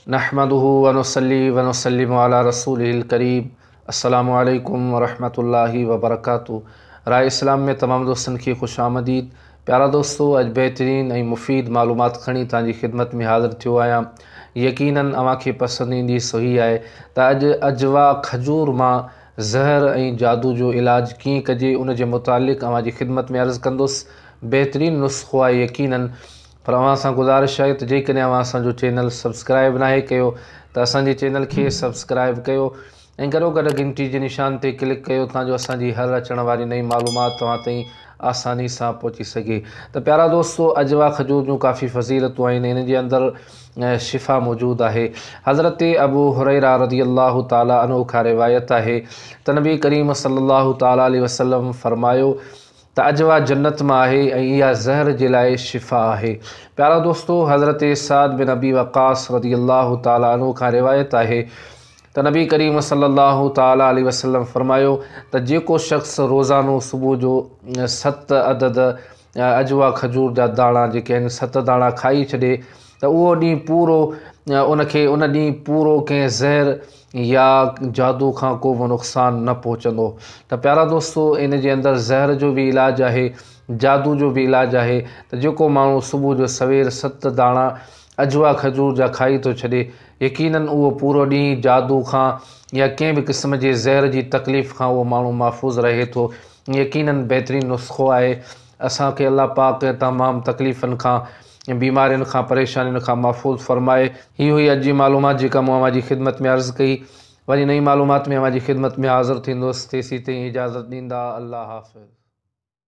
नहमदुहु व नुसल्ली व नुसल्लिमु अला रसूलिल करीम। अस्सलामु अलैकुम व रहमतुल्लाहि व बरकातुहू। राय इस्लाम में तमाम दोस्तन की खुश आमदीद। प्यारा दोस्तों, अज बेहतरीन ऐं मुफ़ीद मालूमात खणी तव्हांजी खिदमत में हाज़िर थियो आहियां। यकीनन अव्हांखे पसंदि ईंदी सही आहे त अॼु अजवा खजूर मां ज़हर ऐं जादू जो इलाज कीअं कजे उन जे मुतालिक़ अव्हांजी खिदमत में अर्ज़ु कंदुसि। बेहतरीन नुस्ख़ो आहे यकीनन, पर अव्हां सां गुज़ारिश आहे त जेकॾहिं अव्हां असांजो चैनल सब्सक्राइब नाहे कयो त असांजे चैनल खे सब्सक्राइब कयो ऐं गॾोगॾु घंटी जे निशान ते क्लिक कयो ताजो असांजी हर अचण वारी नई मालूमात तव्हां ताईं आसानी सां पहुची सघे। त प्यारा दोस्तों, अजवा खजूर जूं काफ़ी फ़ज़ीलतूं आहिनि, इन जे अंदरि शिफ़ा मौजूदु आहे। हज़रत अबू हुरैरा रज़ियल्लाहु ताला अन्हु खां रिवायत आहे त नबी करीम सल्लल्लाहु ताला अलैहि वसल्लम फरमायो त अजवा जन्नत में आहे ऐं इहा ज़हर जे लाइ शिफ़ा आहे। प्यारा दोस्तों, हज़रत साद बिन अबी वक़ास रज़ियल्लाहु ताला अन्हु खां रिवायत आहे त नबी करीम सल्लल्लाहु ताला अलैहि वसल्लम फरमायो त जेको शख़्स रोज़ानो सुबुह जो 7 अदद अजवा खजूर जा दाणा जेके आहिनि 7 दाणा खाई छॾे त उहो ॾींहुं पूरो उनखे उन ॾींहुं पूरो कंहिं ज़हर या जादू खां को बि नुक़सानु न पहुचंदो। त प्यारा दोस्तों, इन जे अंदरि ज़हर जो बि इलाजु आहे, जादू जो बि इलाजु आहे। त जेको माण्हू सुबुह जो सवेर 7 दाणा अजवा खजूर जा खाई थो छॾे, यकीनन उहो पूरो ॾींहुं जादू खां या कंहिं बि क़िस्म जे ज़हर जी तकलीफ़ खां उहो माण्हू महफ़ूज़ रहे थो। यकीनन बेहतरीन नुस्ख़ो आहे। असांखे अल्लाह पाक तमामु तकलीफ़ुनि खां, बीमारियुनि खां, परेशानियुनि खां महफ़ूज़ फ़रमाए। ही हुई अॼु जी मालूमात जेका मूं अव्हांजी खिदमत में अर्ज़ु कई। वरी नई मालूमात में अव्हांजी खिदमत में हाज़िर थींदुसि। तेसीं ताईं इजाज़त ॾींदा। अल्लाह हाफ़िज़।